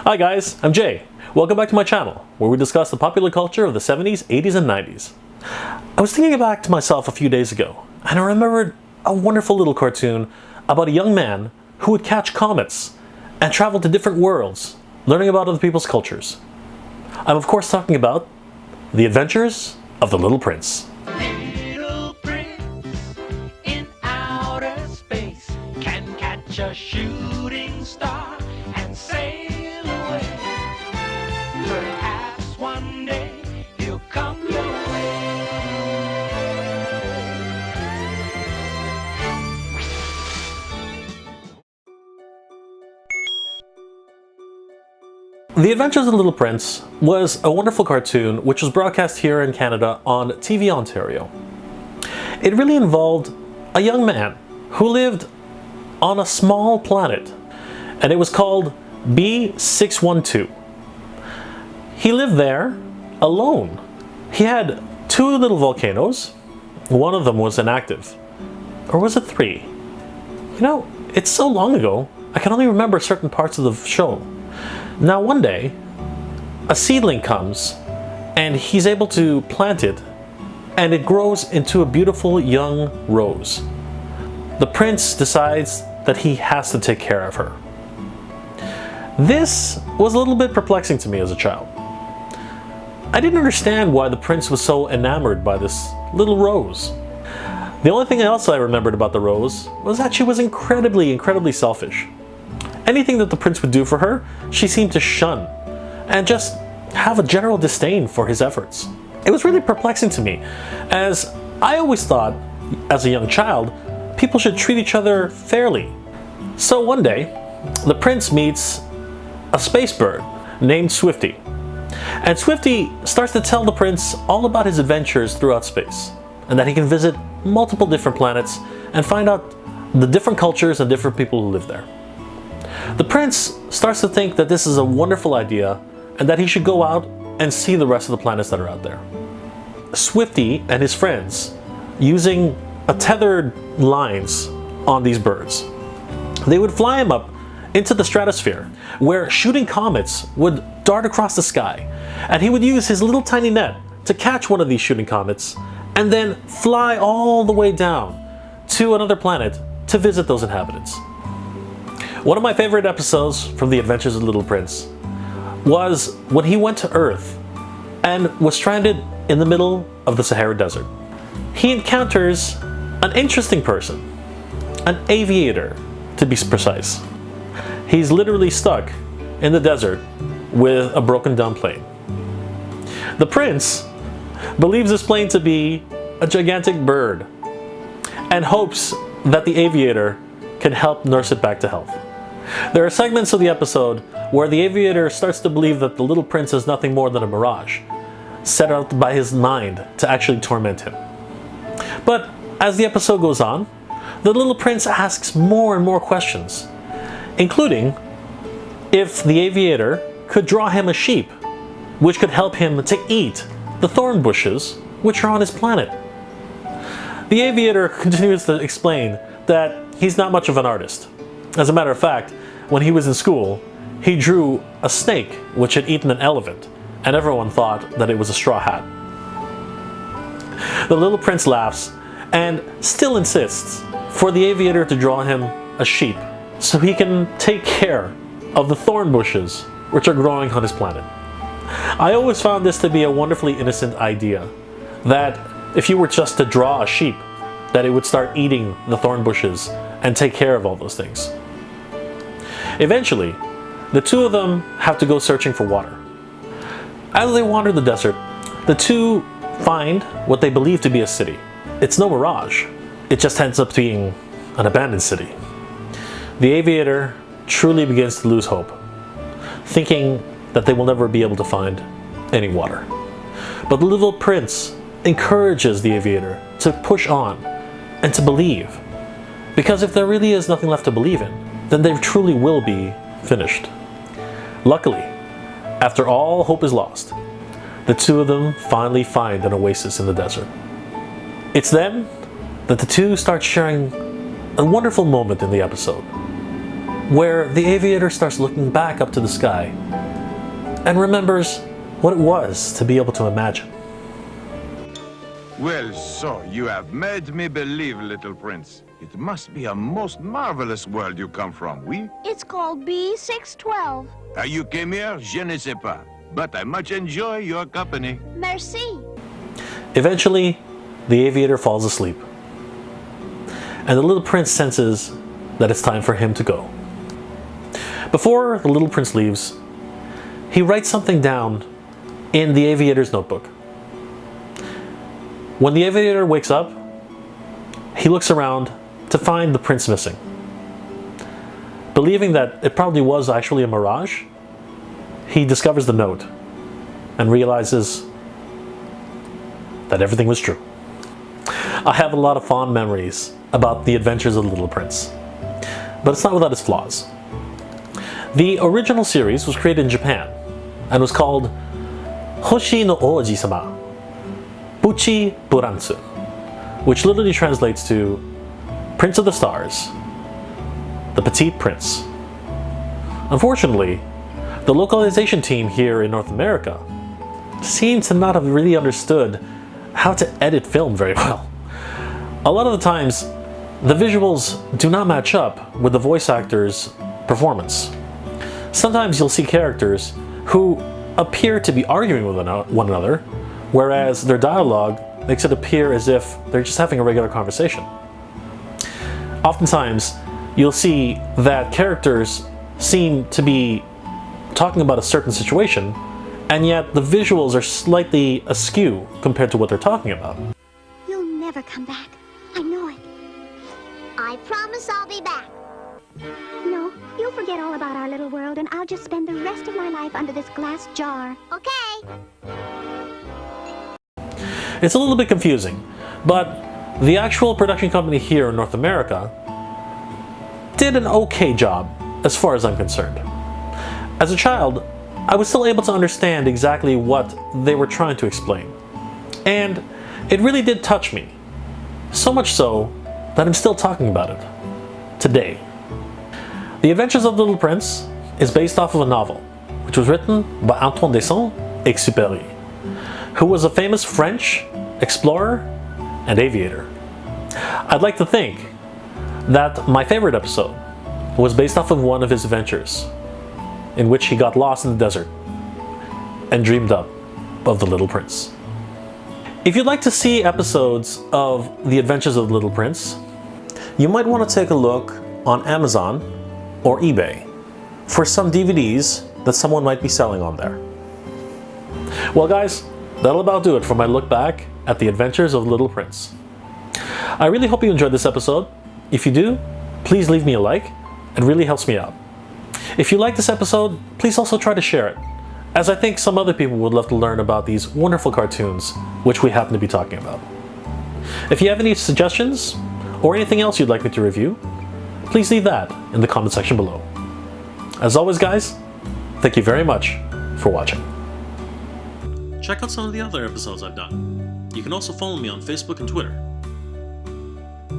Hi guys, I'm Jay. Welcome back to my channel, where we discuss the popular culture of the 70s, 80s, and 90s. I was thinking back to myself a few days ago, and I remembered a wonderful little cartoon about a young man who would catch comets and travel to different worlds, learning about other people's cultures. I'm of course talking about The Adventures of the Little Prince. Little prince in outer space can catch a shooting star and sail away. Perhaps one day he'll come your way. The Adventures of the Little Prince was a wonderful cartoon which was broadcast here in Canada on TV Ontario. It really involved a young man who lived on a small planet, and it was called B612. He lived there alone. He had two little volcanoes. One of them was inactive. Or was it three? You know, it's so long ago, I can only remember certain parts of the show. Now one day, a seedling comes and he's able to plant it, and it grows into a beautiful young rose. The prince decides that he has to take care of her. This was a little bit perplexing to me as a child. I didn't understand why the prince was so enamored by this little rose. The only thing else I remembered about the rose was that she was incredibly selfish. Anything that the prince would do for her, she seemed to shun and just have a general disdain for his efforts. It was really perplexing to me, as I always thought, as a young child, people should treat each other fairly. So one day, the prince meets a space bird named Swifty. And Swifty starts to tell the prince all about his adventures throughout space, and that he can visit multiple different planets and find out the different cultures and different people who live there. The prince starts to think that this is a wonderful idea and that he should go out and see the rest of the planets that are out there. Swifty and his friends, using a tethered lines on these birds, they would fly him up into the stratosphere, where shooting comets would dart across the sky, and he would use his little tiny net to catch one of these shooting comets and then fly all the way down to another planet to visit those inhabitants. One of my favorite episodes from The Adventures of the Little Prince was when he went to Earth and was stranded in the middle of the Sahara Desert. He encounters an interesting person, an aviator to be precise. He's literally stuck in the desert with a broken down plane. The prince believes this plane to be a gigantic bird and hopes that the aviator can help nurse it back to health. There are segments of the episode where the aviator starts to believe that the little prince is nothing more than a mirage, set out by his mind to actually torment him. But as the episode goes on, the little prince asks more and more questions, including if the aviator could draw him a sheep, which could help him to eat the thorn bushes which are on his planet. The aviator continues to explain that he's not much of an artist. As a matter of fact, when he was in school, he drew a snake which had eaten an elephant, and everyone thought that it was a straw hat. The little prince laughs and still insists for the aviator to draw him a sheep so he can take care of the thorn bushes which are growing on his planet. I always found this to be a wonderfully innocent idea, that if you were just to draw a sheep, that it would start eating the thorn bushes and take care of all those things. Eventually, the two of them have to go searching for water. As they wander the desert, the two find what they believe to be a city. It's no mirage, it just ends up being an abandoned city. The aviator truly begins to lose hope, thinking that they will never be able to find any water. But the little prince encourages the aviator to push on and to believe, because if there really is nothing left to believe in, then they truly will be finished. Luckily, after all hope is lost, the two of them finally find an oasis in the desert. It's then that the two start sharing a wonderful moment in the episode. where the aviator starts looking back up to the sky and remembers what it was to be able to imagine. Well, so you have made me believe, little prince. It must be a most marvelous world you come from, oui? It's called B612. How you came here, je ne sais pas. But I much enjoy your company. Merci. Eventually, the aviator falls asleep, and the little prince senses that it's time for him to go. Before the little prince leaves, he writes something down in the aviator's notebook. When the aviator wakes up, he looks around to find the prince missing. Believing that it probably was actually a mirage, he discovers the note and realizes that everything was true. I have a lot of fond memories about the adventures of the Little Prince, but it's not without its flaws. The original series was created in Japan and was called Hoshi no Oujisama Petit Prince, which literally translates to Prince of the Stars, the Petit Prince. Unfortunately, the localization team here in North America seems to not have really understood how to edit film very well. A lot of the times, the visuals do not match up with the voice actor's performance. Sometimes you'll see characters who appear to be arguing with one another, whereas their dialogue makes it appear as if they're just having a regular conversation. Oftentimes, you'll see that characters seem to be talking about a certain situation, and yet the visuals are slightly askew compared to what they're talking about. You'll never come back. I know it. I promise I'll be back. No, you'll forget all about our little world, and I'll just spend the rest of my life under this glass jar. Okay. It's a little bit confusing, but the actual production company here in North America did an okay job as far as I'm concerned. As a child, I was still able to understand exactly what they were trying to explain. And it really did touch me. So much so that I'm still talking about it today. The Adventures of the Little Prince is based off of a novel, which was written by Antoine de Saint-Exupéry, who was a famous French explorer and aviator. I'd like to think that my favorite episode was based off of one of his adventures, in which he got lost in the desert and dreamed up of the Little Prince. If you'd like to see episodes of The Adventures of the Little Prince, you might want to take a look on Amazon or eBay for some DVDs that someone might be selling on there. Well guys, that'll about do it for my look back at The Adventures of the Little Prince. I really hope you enjoyed this episode. If you do, please leave me a like. It really helps me out. If you like this episode, please also try to share it, as I think some other people would love to learn about these wonderful cartoons which we happen to be talking about. If you have any suggestions or anything else you'd like me to review, please leave that in the comment section below. As always guys, thank you very much for watching. Check out some of the other episodes I've done. You can also follow me on Facebook and Twitter.